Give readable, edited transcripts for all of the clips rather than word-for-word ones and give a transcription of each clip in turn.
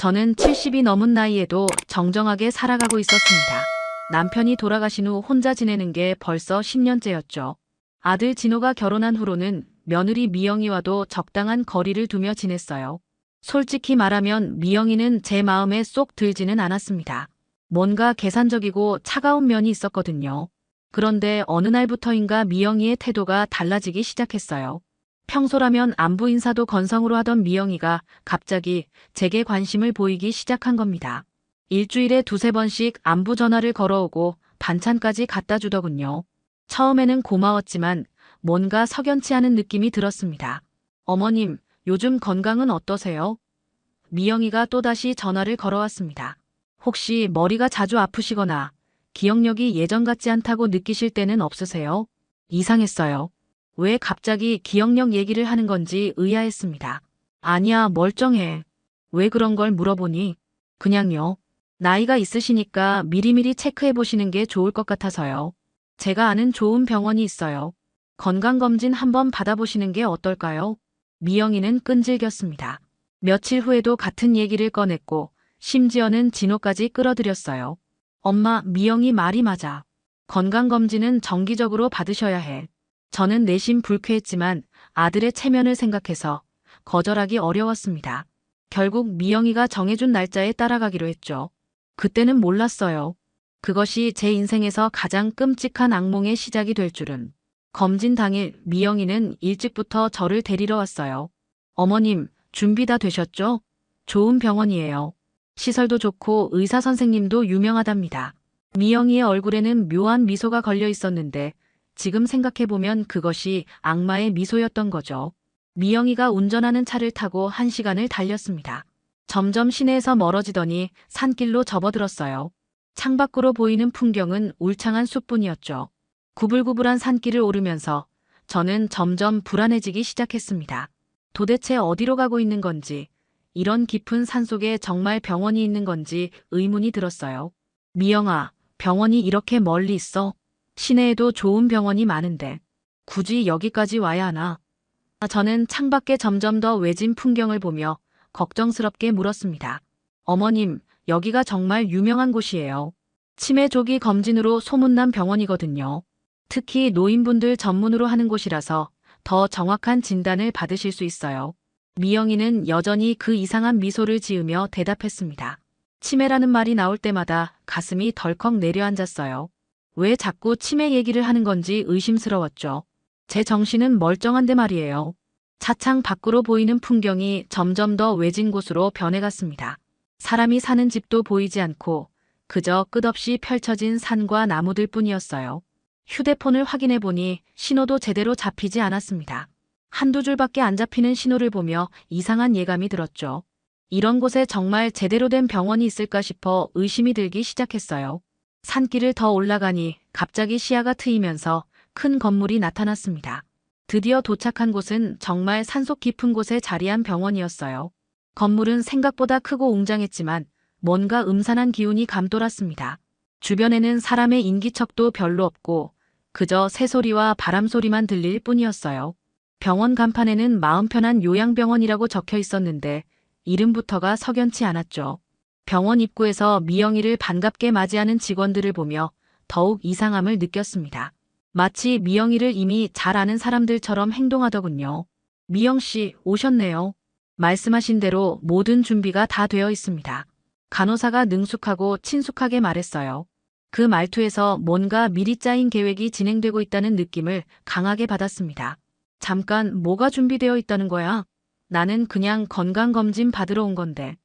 저는 70이 넘은 나이에도 정정하게 살아가고 있었습니다. 남편이 돌아가신 후 혼자 지내는 게 벌써 10년째였죠. 아들 진호가 결혼한 후로는 며느리 미영이와도 적당한 거리를 두며 지냈어요. 솔직히 말하면 미영이는 제 마음에 쏙 들지는 않았습니다. 뭔가 계산적이고 차가운 면이 있었거든요. 그런데 어느 날부터인가 미영이의 태도가 달라지기 시작했어요. 평소라면 안부 인사도 건성으로 하던 미영이가 갑자기 제게 관심을 보이기 시작한 겁니다. 일주일에 두세 번씩 안부 전화를 걸어오고 반찬까지 갖다 주더군요. 처음에는 고마웠지만 뭔가 석연치 않은 느낌이 들었습니다. 어머님, 요즘 건강은 어떠세요? 미영이가 또다시 전화를 걸어왔습니다. 혹시 머리가 자주 아프시거나 기억력이 예전 같지 않다고 느끼실 때는 없으세요? 이상했어요. 왜 갑자기 기억력 얘기를 하는 건지 의아했습니다. 아니야, 멀쩡해. 왜 그런 걸 물어보니? 그냥요. 나이가 있으시니까 미리미리 체크해 보시는 게 좋을 것 같아서요. 제가 아는 좋은 병원이 있어요. 건강검진 한번 받아보시는 게 어떨까요? 미영이는 끈질겼습니다. 며칠 후에도 같은 얘기를 꺼냈고 심지어는 진호까지 끌어들였어요. 엄마, 미영이 말이 맞아. 건강검진은 정기적으로 받으셔야 해. 저는 내심 불쾌했지만 아들의 체면을 생각해서 거절하기 어려웠습니다. 결국 미영이가 정해준 날짜에 따라가기로 했죠. 그때는 몰랐어요. 그것이 제 인생에서 가장 끔찍한 악몽의 시작이 될 줄은. 검진 당일 미영이는 일찍부터 저를 데리러 왔어요. 어머님, 준비 다 되셨죠? 좋은 병원이에요. 시설도 좋고 의사 선생님도 유명하답니다. 미영이의 얼굴에는 묘한 미소가 걸려 있었는데 지금 생각해보면 그것이 악마의 미소였던 거죠. 미영이가 운전하는 차를 타고 1시간을 달렸습니다. 점점 시내에서 멀어지더니 산길로 접어들었어요. 창밖으로 보이는 풍경은 울창한 숲뿐이었죠. 구불구불한 산길을 오르면서 저는 점점 불안해지기 시작했습니다. 도대체 어디로 가고 있는 건지, 이런 깊은 산속에 정말 병원이 있는 건지 의문이 들었어요. 미영아, 병원이 이렇게 멀리 있어? 시내에도 좋은 병원이 많은데 굳이 여기까지 와야 하나? 저는 창밖에 점점 더 외진 풍경을 보며 걱정스럽게 물었습니다. 어머님, 여기가 정말 유명한 곳이에요. 치매 조기 검진으로 소문난 병원이거든요. 특히 노인분들 전문으로 하는 곳이라서 더 정확한 진단을 받으실 수 있어요. 미영이는 여전히 그 이상한 미소를 지으며 대답했습니다. 치매라는 말이 나올 때마다 가슴이 덜컥 내려앉았어요. 왜 자꾸 치매 얘기를 하는 건지 의심스러웠죠. 제 정신은 멀쩡한데 말이에요. 차창 밖으로 보이는 풍경이 점점 더 외진 곳으로 변해갔습니다. 사람이 사는 집도 보이지 않고 그저 끝없이 펼쳐진 산과 나무들 뿐이었어요. 휴대폰을 확인해 보니 신호도 제대로 잡히지 않았습니다. 한두 줄밖에 안 잡히는 신호를 보며 이상한 예감이 들었죠. 이런 곳에 정말 제대로 된 병원이 있을까 싶어 의심이 들기 시작했어요. 산길을 더 올라가니 갑자기 시야가 트이면서 큰 건물이 나타났습니다. 드디어 도착한 곳은 정말 산속 깊은 곳에 자리한 병원이었어요. 건물은 생각보다 크고 웅장했지만 뭔가 음산한 기운이 감돌았습니다. 주변에는 사람의 인기척도 별로 없고 그저 새소리와 바람소리만 들릴 뿐이었어요. 병원 간판에는 마음 편한 요양병원이라고 적혀 있었는데 이름부터가 석연치 않았죠. 병원 입구에서 미영이를 반갑게 맞이하는 직원들을 보며 더욱 이상함을 느꼈습니다. 마치 미영이를 이미 잘 아는 사람들처럼 행동하더군요. 미영씨, 오셨네요. 말씀하신 대로 모든 준비가 다 되어 있습니다. 간호사가 능숙하고 친숙하게 말했어요. 그 말투에서 뭔가 미리 짜인 계획이 진행되고 있다는 느낌을 강하게 받았습니다. 잠깐, 뭐가 준비되어 있다는 거야? 나는 그냥 건강검진 받으러 온 건데.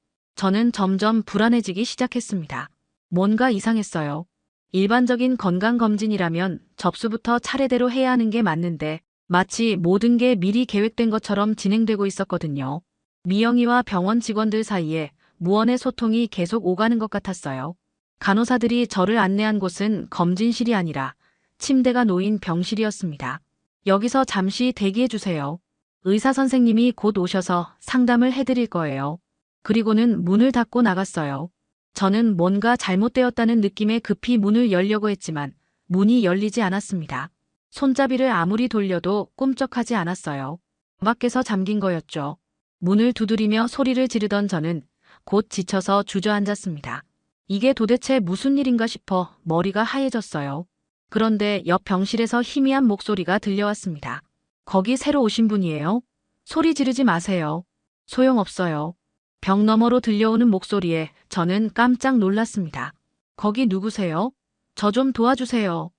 저는 점점 불안해지기 시작했습니다. 뭔가 이상했어요. 일반적인 건강검진이라면 접수부터 차례대로 해야 하는 게 맞는데 마치 모든 게 미리 계획된 것처럼 진행되고 있었거든요. 미영이와 병원 직원들 사이에 무언의 소통이 계속 오가는 것 같았어요. 간호사들이 저를 안내한 곳은 검진실이 아니라 침대가 놓인 병실이었습니다. 여기서 잠시 대기해 주세요. 의사 선생님이 곧 오셔서 상담을 해드릴 거예요. 그리고는 문을 닫고 나갔어요. 저는 뭔가 잘못되었다는 느낌에 급히 문을 열려고 했지만 문이 열리지 않았습니다. 손잡이를 아무리 돌려도 꿈쩍하지 않았어요. 밖에서 잠긴 거였죠. 문을 두드리며 소리를 지르던 저는 곧 지쳐서 주저앉았습니다. 이게 도대체 무슨 일인가 싶어 머리가 하얘졌어요. 그런데 옆 병실에서 희미한 목소리가 들려왔습니다. 거기 새로 오신 분이에요? 소리 지르지 마세요. 소용없어요. 벽 너머로 들려오는 목소리에 저는 깜짝 놀랐습니다. 거기 누구세요? 저 좀 도와주세요.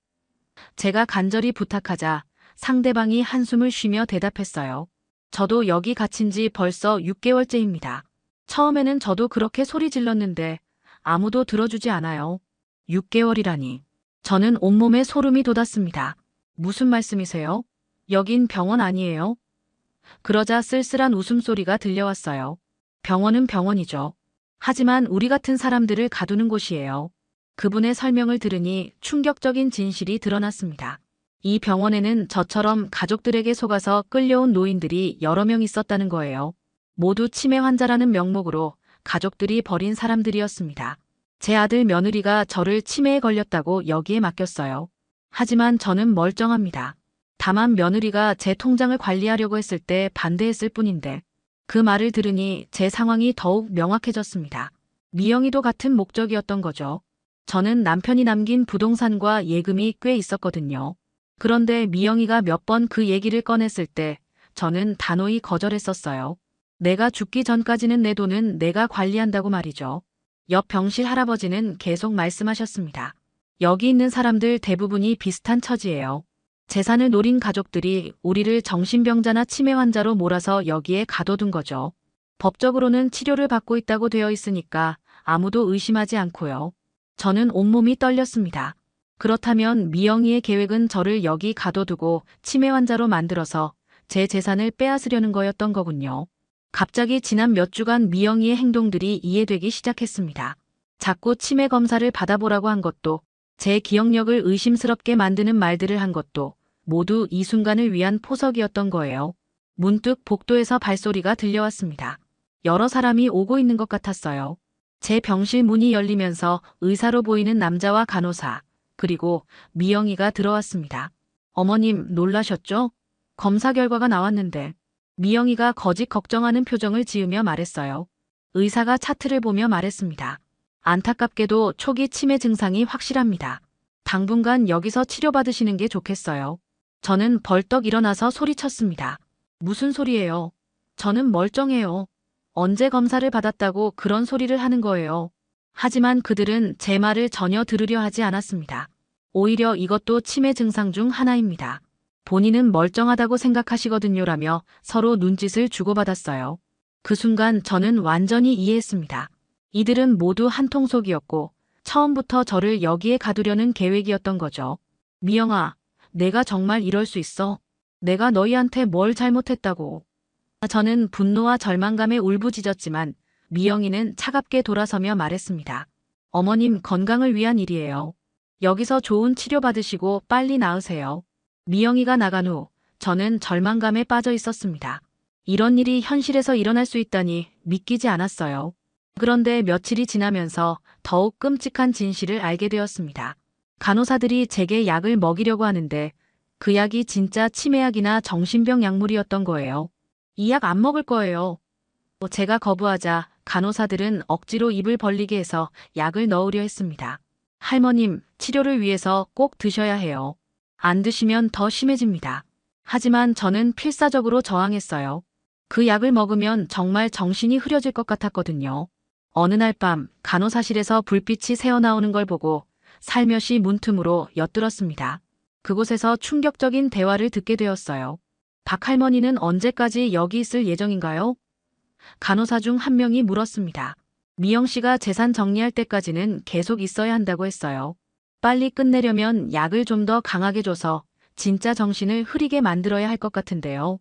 제가 간절히 부탁하자 상대방이 한숨을 쉬며 대답했어요. 저도 여기 갇힌 지 벌써 6개월째입니다. 처음에는 저도 그렇게 소리 질렀는데 아무도 들어주지 않아요. 6개월이라니. 저는 온몸에 소름이 돋았습니다. 무슨 말씀이세요? 여긴 병원 아니에요? 그러자 쓸쓸한 웃음소리가 들려왔어요. 병원은 병원이죠. 하지만 우리 같은 사람들을 가두는 곳이에요. 그분의 설명을 들으니 충격적인 진실이 드러났습니다. 이 병원에는 저처럼 가족들에게 속아서 끌려온 노인들이 여러 명 있었다는 거예요. 모두 치매 환자라는 명목으로 가족들이 버린 사람들이었습니다. 제 아들 며느리가 저를 치매에 걸렸다고 여기에 맡겼어요. 하지만 저는 멀쩡합니다. 다만 며느리가 제 통장을 관리하려고 했을 때 반대했을 뿐인데 그 말을 들으니 제 상황이 더욱 명확해졌습니다. 미영이도 같은 목적이었던 거죠. 저는 남편이 남긴 부동산과 예금이 꽤 있었거든요. 그런데 미영이가 몇 번 그 얘기를 꺼냈을 때 저는 단호히 거절했었어요. 내가 죽기 전까지는 내 돈은 내가 관리한다고 말이죠. 옆 병실 할아버지는 계속 말씀하셨습니다. 여기 있는 사람들 대부분이 비슷한 처지예요. 재산을 노린 가족들이 우리를 정신병자나 치매 환자로 몰아서 여기에 가둬둔 거죠. 법적으로는 치료를 받고 있다고 되어 있으니까 아무도 의심하지 않고요. 저는 온몸이 떨렸습니다. 그렇다면 미영이의 계획은 저를 여기 가둬두고 치매 환자로 만들어서 제 재산을 빼앗으려는 거였던 거군요. 갑자기 지난 몇 주간 미영이의 행동들이 이해되기 시작했습니다. 자꾸 치매 검사를 받아보라고 한 것도, 제 기억력을 의심스럽게 만드는 말들을 한 것도 모두 이 순간을 위한 포석이었던 거예요. 문득 복도에서 발소리가 들려왔습니다. 여러 사람이 오고 있는 것 같았어요. 제 병실 문이 열리면서 의사로 보이는 남자와 간호사, 그리고 미영이가 들어왔습니다. 어머님 놀라셨죠? 검사 결과가 나왔는데. 미영이가 거짓 걱정하는 표정을 지으며 말했어요. 의사가 차트를 보며 말했습니다. 안타깝게도 초기 치매 증상이 확실합니다. 당분간 여기서 치료받으시는 게 좋겠어요. 저는 벌떡 일어나서 소리쳤습니다. 무슨 소리예요? 저는 멀쩡해요. 언제 검사를 받았다고 그런 소리를 하는 거예요. 하지만 그들은 제 말을 전혀 들으려 하지 않았습니다. 오히려 이것도 치매 증상 중 하나입니다. 본인은 멀쩡하다고 생각하시거든요라며 서로 눈짓을 주고받았어요. 그 순간 저는 완전히 이해했습니다. 이들은 모두 한통속이었고 처음부터 저를 여기에 가두려는 계획이었던 거죠. 미영아, 내가 정말 이럴 수 있어? 내가 너희한테 뭘 잘못했다고. 저는 분노와 절망감에 울부짖었지만 미영이는 차갑게 돌아서며 말했습니다. 어머님 건강을 위한 일이에요. 여기서 좋은 치료 받으시고 빨리 나으세요. 미영이가 나간 후 저는 절망감에 빠져 있었습니다. 이런 일이 현실에서 일어날 수 있다니 믿기지 않았어요. 그런데 며칠이 지나면서 더욱 끔찍한 진실을 알게 되었습니다. 간호사들이 제게 약을 먹이려고 하는데 그 약이 진짜 치매약이나 정신병 약물이었던 거예요. 이 약 안 먹을 거예요. 제가 거부하자 간호사들은 억지로 입을 벌리게 해서 약을 넣으려 했습니다. 할머님, 치료를 위해서 꼭 드셔야 해요. 안 드시면 더 심해집니다. 하지만 저는 필사적으로 저항했어요. 그 약을 먹으면 정말 정신이 흐려질 것 같았거든요. 어느 날 밤 간호사실에서 불빛이 새어나오는 걸 보고 살며시 문틈으로 엿들었습니다. 그곳에서 충격적인 대화를 듣게 되었어요. 박 할머니는 언제까지 여기 있을 예정인가요? 간호사 중 한 명이 물었습니다. 미영 씨가 재산 정리할 때까지는 계속 있어야 한다고 했어요. 빨리 끝내려면 약을 좀 더 강하게 줘서 진짜 정신을 흐리게 만들어야 할 것 같은데요.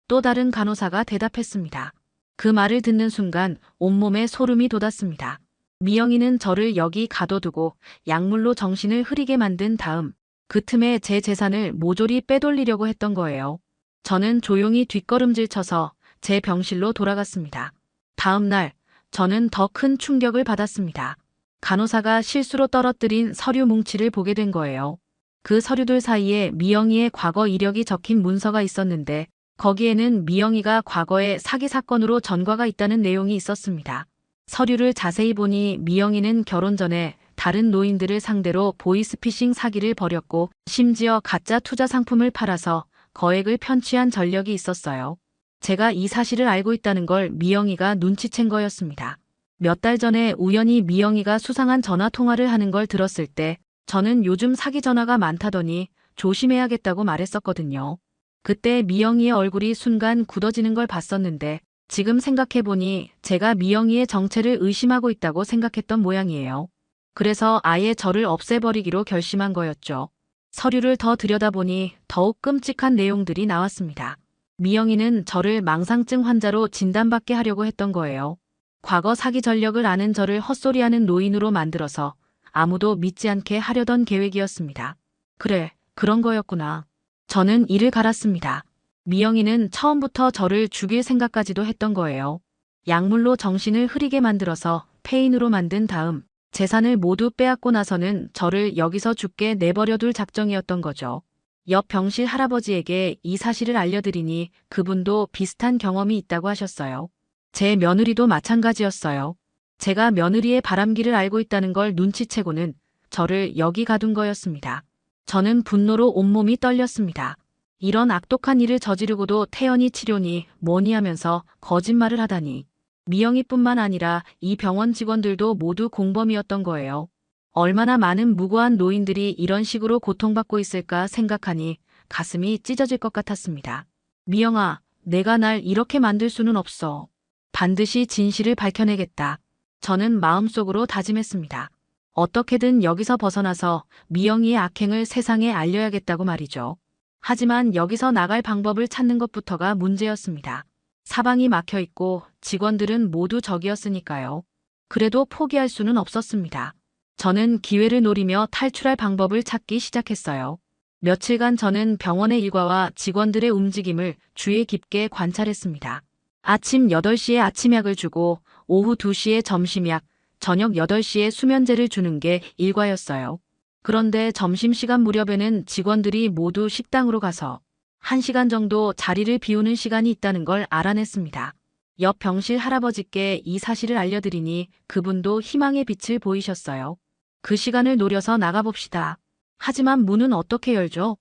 또 다른 간호사가 대답했습니다. 그 말을 듣는 순간 온몸에 소름이 돋았습니다. 미영이는 저를 여기 가둬두고 약물로 정신을 흐리게 만든 다음 그 틈에 제 재산을 모조리 빼돌리려고 했던 거예요. 저는 조용히 뒷걸음질 쳐서 제 병실로 돌아갔습니다. 다음 날 저는 더 큰 충격을 받았습니다. 간호사가 실수로 떨어뜨린 서류 뭉치를 보게 된 거예요. 그 서류들 사이에 미영이의 과거 이력이 적힌 문서가 있었는데 거기에는 미영이가 과거에 사기 사건으로 전과가 있다는 내용이 있었습니다. 서류를 자세히 보니 미영이는 결혼 전에 다른 노인들을 상대로 보이스피싱 사기를 벌였고 심지어 가짜 투자 상품을 팔아서 거액을 편취한 전력이 있었어요. 제가 이 사실을 알고 있다는 걸 미영이가 눈치챈 거였습니다. 몇 달 전에 우연히 미영이가 수상한 전화 통화를 하는 걸 들었을 때 저는 요즘 사기 전화가 많다더니 조심해야겠다고 말했었거든요. 그때 미영이의 얼굴이 순간 굳어지는 걸 봤었는데 지금 생각해보니 제가 미영이의 정체를 의심하고 있다고 생각했던 모양이에요. 그래서 아예 저를 없애버리기로 결심한 거였죠. 서류를 더 들여다보니 더욱 끔찍한 내용들이 나왔습니다. 미영이는 저를 망상증 환자로 진단받게 하려고 했던 거예요. 과거 사기 전력을 아는 저를 헛소리하는 노인으로 만들어서 아무도 믿지 않게 하려던 계획이었습니다. 그래, 그런 거였구나. 저는 이를 갈았습니다. 미영이는 처음부터 저를 죽일 생각까지도 했던 거예요. 약물로 정신을 흐리게 만들어서 폐인으로 만든 다음 재산을 모두 빼앗고 나서는 저를 여기서 죽게 내버려둘 작정이었던 거죠. 옆 병실 할아버지에게 이 사실을 알려드리니 그분도 비슷한 경험이 있다고 하셨어요. 제 며느리도 마찬가지였어요. 제가 며느리의 바람기를 알고 있다는 걸 눈치채고는 저를 여기 가둔 거였습니다. 저는 분노로 온몸이 떨렸습니다. 이런 악독한 일을 저지르고도 태연히 치료니 뭐니 하면서 거짓말을 하다니. 미영이뿐만 아니라 이 병원 직원들도 모두 공범이었던 거예요. 얼마나 많은 무고한 노인들이 이런 식으로 고통받고 있을까 생각하니 가슴이 찢어질 것 같았습니다. 미영아, 내가 날 이렇게 만들 수는 없어. 반드시 진실을 밝혀내겠다. 저는 마음속으로 다짐했습니다. 어떻게든 여기서 벗어나서 미영이의 악행을 세상에 알려야겠다고 말이죠. 하지만 여기서 나갈 방법을 찾는 것부터가 문제였습니다. 사방이 막혀 있고 직원들은 모두 적이었으니까요. 그래도 포기할 수는 없었습니다. 저는 기회를 노리며 탈출할 방법을 찾기 시작했어요. 며칠간 저는 병원의 일과와 직원들의 움직임을 주의 깊게 관찰했습니다. 아침 8시에 아침약을 주고 오후 2시에 점심약, 저녁 8시에 수면제를 주는 게 일과였어요. 그런데 점심시간 무렵에는 직원들이 모두 식당으로 가서 1시간 정도 자리를 비우는 시간이 있다는 걸 알아냈습니다. 옆 병실 할아버지께 이 사실을 알려드리니 그분도 희망의 빛을 보이셨어요. 그 시간을 노려서 나가봅시다. 하지만 문은 어떻게 열죠?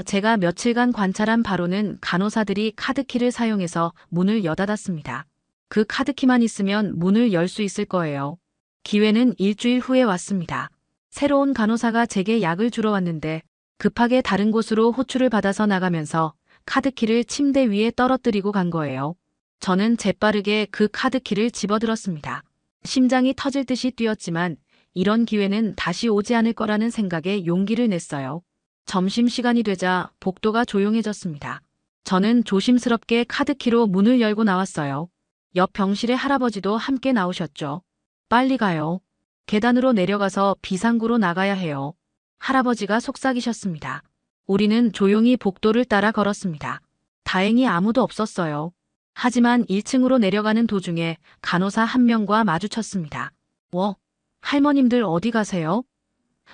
제가 며칠간 관찰한 바로는 간호사들이 카드키를 사용해서 문을 여닫았습니다. 그 카드키만 있으면 문을 열 수 있을 거예요. 기회는 일주일 후에 왔습니다. 새로운 간호사가 제게 약을 주러 왔는데 급하게 다른 곳으로 호출을 받아서 나가면서 카드키를 침대 위에 떨어뜨리고 간 거예요. 저는 재빠르게 그 카드키를 집어들었습니다. 심장이 터질 듯이 뛰었지만 이런 기회는 다시 오지 않을 거라는 생각에 용기를 냈어요. 점심시간이 되자 복도가 조용해졌습니다. 저는 조심스럽게 카드키로 문을 열고 나왔어요. 옆 병실의 할아버지도 함께 나오셨죠. 빨리 가요. 계단으로 내려가서 비상구로 나가야 해요. 할아버지가 속삭이셨습니다. 우리는 조용히 복도를 따라 걸었습니다. 다행히 아무도 없었어요. 하지만 1층으로 내려가는 도중에 간호사 한 명과 마주쳤습니다. 할머님들 어디 가세요?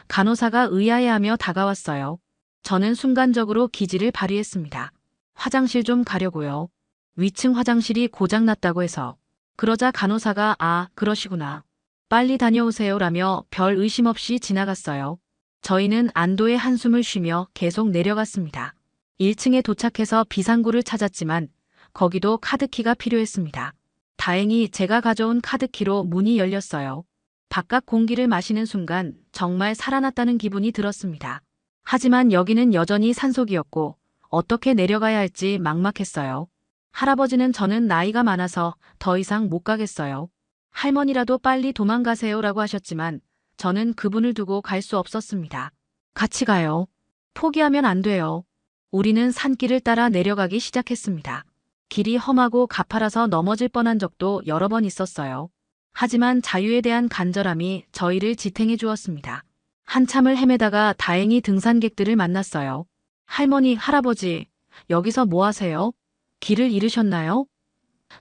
간호사가 의아해하며 다가왔어요. 저는 순간적으로 기지를 발휘했습니다. 화장실 좀 가려고요. 위층 화장실이 고장났다고 해서. 그러자 간호사가 그러시구나. 빨리 다녀오세요라며 별 의심 없이 지나갔어요. 저희는 안도의 한숨을 쉬며 계속 내려갔습니다. 1층에 도착해서 비상구를 찾았지만 거기도 카드키가 필요했습니다. 다행히 제가 가져온 카드키로 문이 열렸어요. 바깥 공기를 마시는 순간 정말 살아났다는 기분이 들었습니다. 하지만 여기는 여전히 산속이었고 어떻게 내려가야 할지 막막했어요. 할아버지는 저는 나이가 많아서 더 이상 못 가겠어요. 할머니라도 빨리 도망가세요라고 하셨지만 저는 그분을 두고 갈 수 없었습니다. 같이 가요. 포기하면 안 돼요. 우리는 산길을 따라 내려가기 시작했습니다. 길이 험하고 가파라서 넘어질 뻔한 적도 여러 번 있었어요. 하지만 자유에 대한 간절함이 저희를 지탱해 주었습니다. 한참을 헤매다가 다행히 등산객들을 만났어요. 할머니, 할아버지, 여기서 뭐 하세요? 길을 잃으셨나요?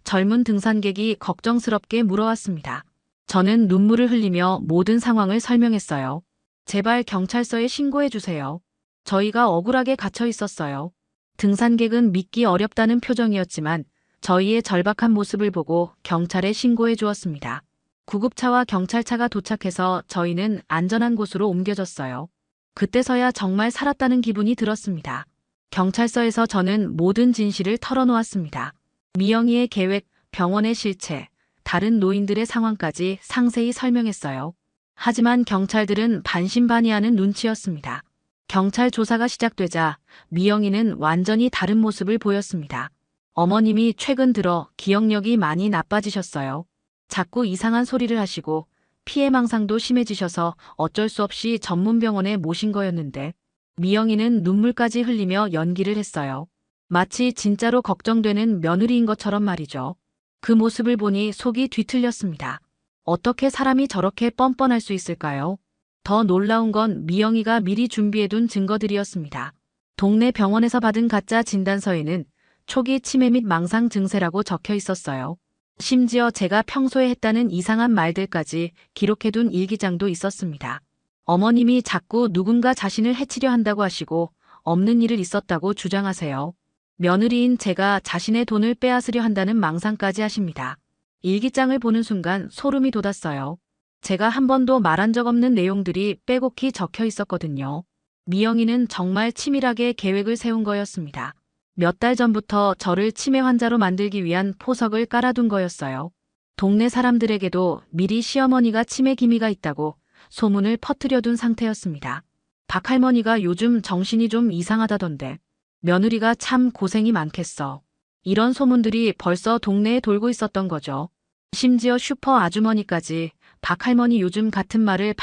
젊은 등산객이 걱정스럽게 물어왔습니다. 저는 눈물을 흘리며 모든 상황을 설명했어요. 제발 경찰서에 신고해 주세요. 저희가 억울하게 갇혀 있었어요. 등산객은 믿기 어렵다는 표정이었지만 저희의 절박한 모습을 보고 경찰에 신고해 주었습니다. 구급차와 경찰차가 도착해서 저희는 안전한 곳으로 옮겨졌어요. 그때서야 정말 살았다는 기분이 들었습니다. 경찰서에서 저는 모든 진실을 털어놓았습니다. 미영이의 계획, 병원의 실체, 다른 노인들의 상황까지 상세히 설명했어요. 하지만 경찰들은 반신반의하는 눈치였습니다. 경찰 조사가 시작되자 미영이는 완전히 다른 모습을 보였습니다. 어머님이 최근 들어 기억력이 많이 나빠지셨어요. 자꾸 이상한 소리를 하시고 피해망상도 심해지셔서 어쩔 수 없이 전문병원에 모신 거였는데 미영이는 눈물까지 흘리며 연기를 했어요. 마치 진짜로 걱정되는 며느리인 것처럼 말이죠. 그 모습을 보니 속이 뒤틀렸습니다. 어떻게 사람이 저렇게 뻔뻔할 수 있을까요? 더 놀라운 건 미영이가 미리 준비해둔 증거들이었습니다. 동네 병원에서 받은 가짜 진단서에는 초기 치매 및 망상 증세라고 적혀 있었어요. 심지어 제가 평소에 했다는 이상한 말들까지 기록해둔 일기장도 있었습니다. 어머님이 자꾸 누군가 자신을 해치려 한다고 하시고 없는 일을 있었다고 주장하세요. 며느리인 제가 자신의 돈을 빼앗으려 한다는 망상까지 하십니다. 일기장을 보는 순간 소름이 돋았어요. 제가 한 번도 말한 적 없는 내용들이 빼곡히 적혀 있었거든요. 미영이는 정말 치밀하게 계획을 세운 거였습니다. 몇 달 전부터 저를 치매 환자로 만들기 위한 포석을 깔아둔 거였어요. 동네 사람들에게도 미리 시어머니가 치매 기미가 있다고 소문을 퍼뜨려둔 상태였습니다. 박할머니가 요즘 정신이 좀 이상하다던데 며느리가 참 고생이 많겠어. 이런 소문들이 벌써 동네에 돌고 있었던 거죠. 심지어 슈퍼 아주머니까지 박할머니 요즘 같은 말을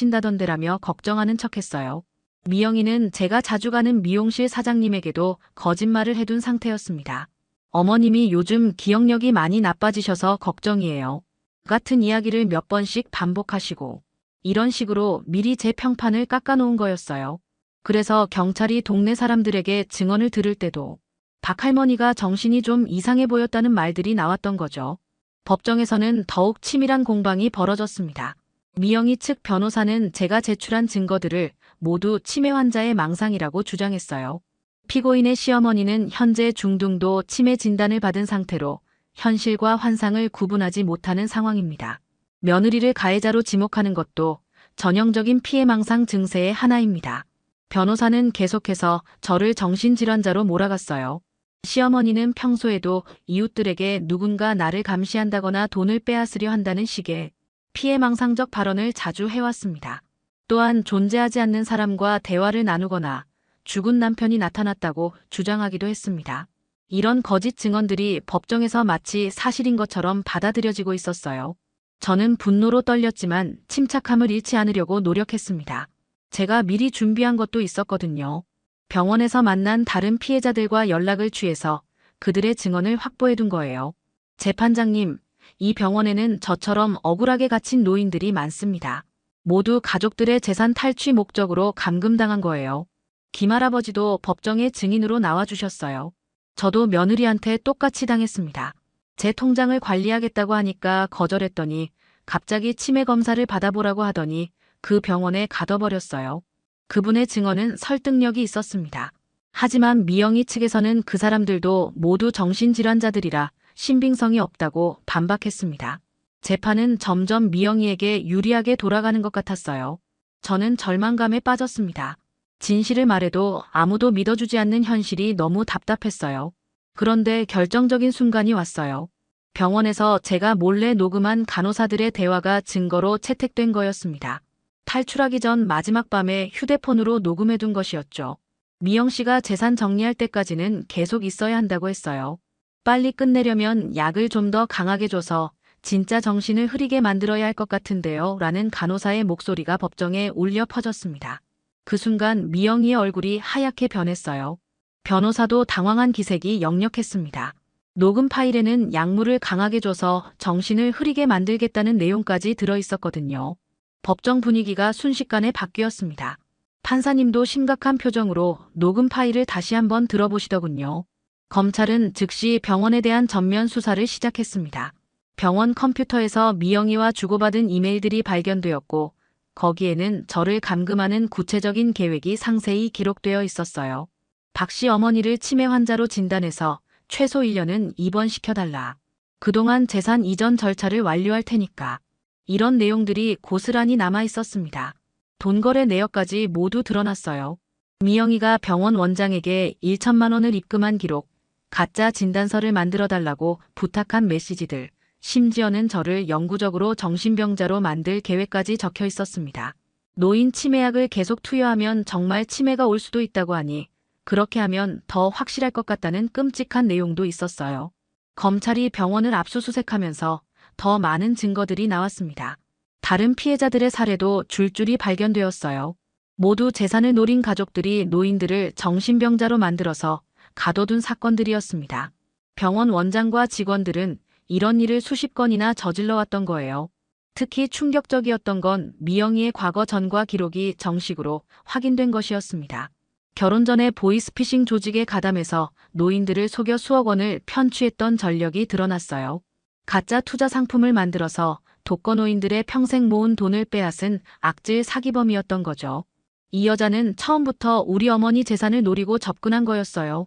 반복하신다던데라며 걱정하는 척했어요. 미영이는 제가 자주 가는 미용실 사장님에게도 거짓말을 해둔 상태였습니다. 어머님이 요즘 기억력이 많이 나빠지셔서 걱정이에요. 같은 이야기를 몇 번씩 반복하시고 이런 식으로 미리 제 평판을 깎아놓은 거였어요. 그래서 경찰이 동네 사람들에게 증언을 들을 때도 박할머니가 정신이 좀 이상해 보였다는 말들이 나왔던 거죠. 법정에서는 더욱 치밀한 공방이 벌어졌습니다. 미영이 측 변호사는 제가 제출한 증거들을 모두 치매 환자의 망상이라고 주장했어요. 피고인의 시어머니는 현재 중등도 치매 진단을 받은 상태로 현실과 환상을 구분하지 못하는 상황입니다. 며느리를 가해자로 지목하는 것도 전형적인 피해망상 증세의 하나입니다. 변호사는 계속해서 저를 정신질환자로 몰아갔어요. 시어머니는 평소에도 이웃들에게 누군가 나를 감시한다거나 돈을 빼앗으려 한다는 식의 피해망상적 발언을 자주 해왔습니다. 또한 존재하지 않는 사람과 대화를 나누거나 죽은 남편이 나타났다고 주장하기도 했습니다. 이런 거짓 증언들이 법정에서 마치 사실인 것처럼 받아들여지고 있었어요. 저는 분노로 떨렸지만 침착함을 잃지 않으려고 노력했습니다. 제가 미리 준비한 것도 있었거든요. 병원에서 만난 다른 피해자들과 연락을 취해서 그들의 증언을 확보해둔 거예요. 재판장님, 이 병원에는 저처럼 억울하게 갇힌 노인들이 많습니다. 모두 가족들의 재산 탈취 목적으로 감금당한 거예요. 김할아버지도 법정에 증인으로 나와주셨어요. 저도 며느리한테 똑같이 당했습니다. 제 통장을 관리하겠다고 하니까 거절했더니 갑자기 치매 검사를 받아보라고 하더니 그 병원에 가둬버렸어요. 그분의 증언은 설득력이 있었습니다. 하지만 미영이 측에서는 그 사람들도 모두 정신질환자들이라 신빙성이 없다고 반박했습니다. 재판은 점점 미영이에게 유리하게 돌아가는 것 같았어요. 저는 절망감에 빠졌습니다. 진실을 말해도 아무도 믿어주지 않는 현실이 너무 답답했어요. 그런데 결정적인 순간이 왔어요. 병원에서 제가 몰래 녹음한 간호사들의 대화가 증거로 채택된 거였습니다. 탈출하기 전 마지막 밤에 휴대폰으로 녹음해둔 것이었죠. 미영 씨가 재산 정리할 때까지는 계속 있어야 한다고 했어요. 빨리 끝내려면 약을 좀 더 강하게 줘서 진짜 정신을 흐리게 만들어야 할 것 같은데요. 라는 간호사의 목소리가 법정에 울려 퍼졌습니다. 그 순간 미영이의 얼굴이 하얗게 변했어요. 변호사도 당황한 기색이 역력했습니다. 녹음 파일에는 약물을 강하게 줘서 정신을 흐리게 만들겠다는 내용까지 들어있었거든요. 법정 분위기가 순식간에 바뀌었습니다. 판사님도 심각한 표정으로 녹음 파일을 다시 한번 들어보시더군요. 검찰은 즉시 병원에 대한 전면 수사를 시작했습니다. 병원 컴퓨터에서 미영이와 주고받은 이메일들이 발견되었고 거기에는 저를 감금하는 구체적인 계획이 상세히 기록되어 있었어요. 박 씨 어머니를 치매 환자로 진단해서 최소 1년은 입원시켜달라. 그동안 재산 이전 절차를 완료할 테니까 이런 내용들이 고스란히 남아 있었습니다. 돈거래 내역까지 모두 드러났어요. 미영이가 병원 원장에게 1천만 원을 입금한 기록, 가짜 진단서를 만들어 달라고 부탁한 메시지들, 심지어는 저를 영구적으로 정신병자로 만들 계획까지 적혀 있었습니다. 노인 치매약을 계속 투여하면 정말 치매가 올 수도 있다고 하니 그렇게 하면 더 확실할 것 같다는 끔찍한 내용도 있었어요. 검찰이 병원을 압수수색하면서 더 많은 증거들이 나왔습니다. 다른 피해자들의 사례도 줄줄이 발견되었어요. 모두 재산을 노린 가족들이 노인들을 정신병자로 만들어서 가둬둔 사건들이었습니다. 병원 원장과 직원들은 이런 일을 수십 건이나 저질러왔던 거예요. 특히 충격적이었던 건 미영이의 과거 전과 기록이 정식으로 확인된 것이었습니다. 결혼 전에 보이스피싱 조직에 가담해서 노인들을 속여 수억 원을 편취했던 전력이 드러났어요. 가짜 투자 상품을 만들어서 독거노인들의 평생 모은 돈을 빼앗은 악질 사기범이었던 거죠. 이 여자는 처음부터 우리 어머니 재산을 노리고 접근한 거였어요.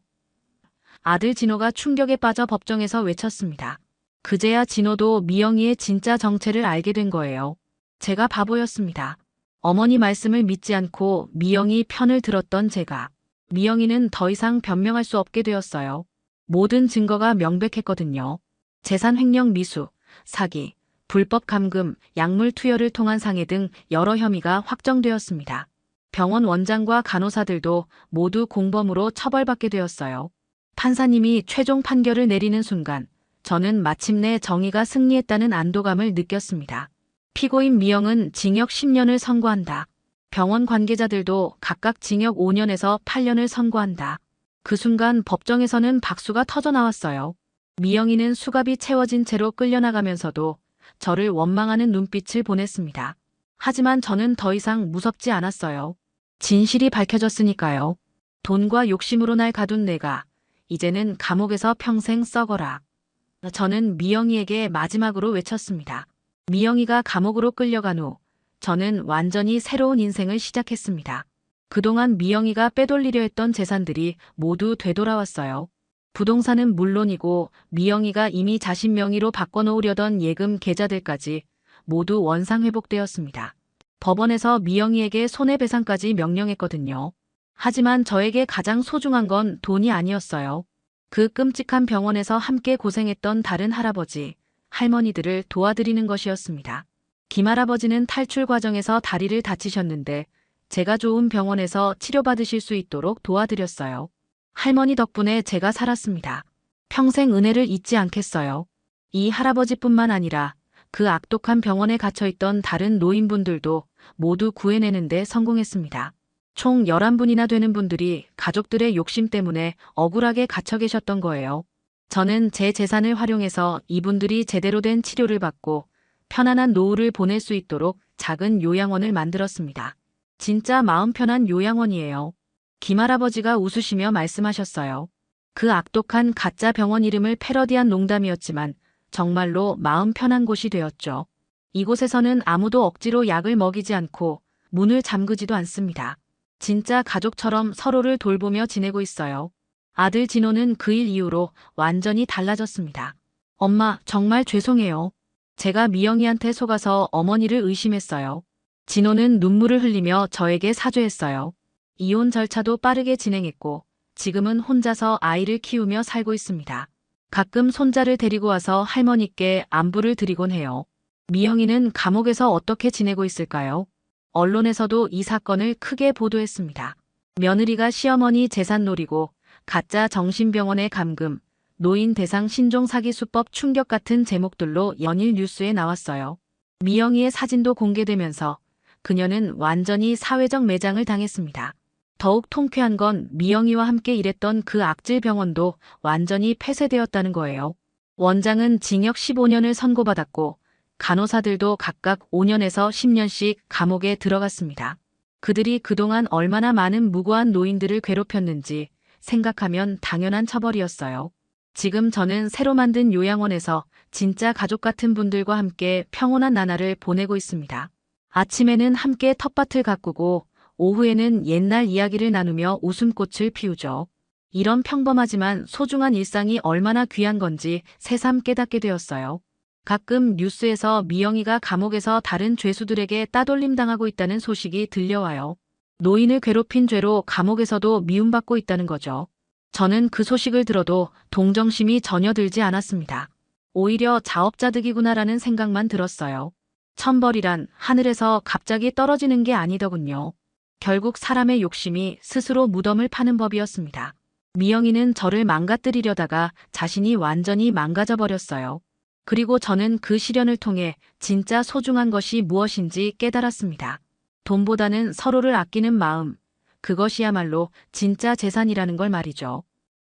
아들 진호가 충격에 빠져 법정에서 외쳤습니다. 그제야 진호도 미영이의 진짜 정체를 알게 된 거예요. 제가 바보였습니다. 어머니 말씀을 믿지 않고 미영이 편을 들었던 제가. 미영이는 더 이상 변명할 수 없게 되었어요. 모든 증거가 명백했거든요. 재산 횡령 미수, 사기, 불법 감금, 약물 투여를 통한 상해 등 여러 혐의가 확정되었습니다. 병원 원장과 간호사들도 모두 공범으로 처벌받게 되었어요. 판사님이 최종 판결을 내리는 순간 저는 마침내 정의가 승리했다는 안도감을 느꼈습니다. 피고인 미영은 징역 10년을 선고한다. 병원 관계자들도 각각 징역 5년에서 8년을 선고한다. 그 순간 법정에서는 박수가 터져 나왔어요. 미영이는 수갑이 채워진 채로 끌려나가면서도 저를 원망하는 눈빛을 보냈습니다. 하지만 저는 더 이상 무섭지 않았어요. 진실이 밝혀졌으니까요. 돈과 욕심으로 날 가둔 내가 이제는 감옥에서 평생 썩어라. 저는 미영이에게 마지막으로 외쳤습니다. 미영이가 감옥으로 끌려간 후 저는 완전히 새로운 인생을 시작했습니다. 그동안 미영이가 빼돌리려 했던 재산들이 모두 되돌아왔어요. 부동산은 물론이고 미영이가 이미 자신 명의로 바꿔놓으려던 예금 계좌들까지 모두 원상회복되었습니다. 법원에서 미영이에게 손해배상까지 명령했거든요. 하지만 저에게 가장 소중한 건 돈이 아니었어요. 그 끔찍한 병원에서 함께 고생했던 다른 할아버지, 할머니들을 도와드리는 것이었습니다. 김할아버지는 탈출 과정에서 다리를 다치셨는데 제가 좋은 병원에서 치료받으실 수 있도록 도와드렸어요. 할머니 덕분에 제가 살았습니다. 평생 은혜를 잊지 않겠어요. 이 할아버지뿐만 아니라 그 악독한 병원에 갇혀있던 다른 노인분들도 모두 구해내는데 성공했습니다. 총 11분이나 되는 분들이 가족들의 욕심 때문에 억울하게 갇혀 계셨던 거예요. 저는 제 재산을 활용해서 이분들이 제대로 된 치료를 받고 편안한 노후를 보낼 수 있도록 작은 요양원을 만들었습니다. 진짜 마음 편한 요양원이에요. 김할아버지가 웃으시며 말씀하셨어요. 그 악독한 가짜 병원 이름을 패러디한 농담이었지만 정말로 마음 편한 곳이 되었죠. 이곳에서는 아무도 억지로 약을 먹이지 않고 문을 잠그지도 않습니다. 진짜 가족처럼 서로를 돌보며 지내고 있어요. 아들 진호는 그 일 이후로 완전히 달라졌습니다. 엄마, 정말 죄송해요. 제가 미영이한테 속아서 어머니를 의심했어요. 진호는 눈물을 흘리며 저에게 사죄했어요. 이혼 절차도 빠르게 진행했고 지금은 혼자서 아이를 키우며 살고 있습니다. 가끔 손자를 데리고 와서 할머니께 안부를 드리곤 해요. 미영이는 감옥에서 어떻게 지내고 있을까요? 언론에서도 이 사건을 크게 보도했습니다. 며느리가 시어머니 재산 노리고 가짜 정신병원에 감금, 노인 대상 신종 사기 수법 충격 같은 제목들로 연일 뉴스에 나왔어요. 미영이의 사진도 공개되면서 그녀는 완전히 사회적 매장을 당했습니다. 더욱 통쾌한 건 미영이와 함께 일했던 그 악질 병원도 완전히 폐쇄되었다는 거예요. 원장은 징역 15년을 선고받았고 간호사들도 각각 5년에서 10년씩 감옥에 들어갔습니다. 그들이 그동안 얼마나 많은 무고한 노인들을 괴롭혔는지 생각하면 당연한 처벌이었어요. 지금 저는 새로 만든 요양원에서 진짜 가족 같은 분들과 함께 평온한 나날을 보내고 있습니다. 아침에는 함께 텃밭을 가꾸고 오후에는 옛날 이야기를 나누며 웃음꽃을 피우죠. 이런 평범하지만 소중한 일상이 얼마나 귀한 건지 새삼 깨닫게 되었어요. 가끔 뉴스에서 미영이가 감옥에서 다른 죄수들에게 따돌림 당하고 있다는 소식이 들려와요. 노인을 괴롭힌 죄로 감옥에서도 미움받고 있다는 거죠. 저는 그 소식을 들어도 동정심이 전혀 들지 않았습니다. 오히려 자업자득이구나라는 생각만 들었어요. 천벌이란 하늘에서 갑자기 떨어지는 게 아니더군요. 결국 사람의 욕심이 스스로 무덤을 파는 법이었습니다. 미영이는 저를 망가뜨리려다가 자신이 완전히 망가져 버렸어요. 그리고 저는 그 시련을 통해 진짜 소중한 것이 무엇인지 깨달았습니다. 돈보다는 서로를 아끼는 마음, 그것이야말로 진짜 재산이라는 걸 말이죠.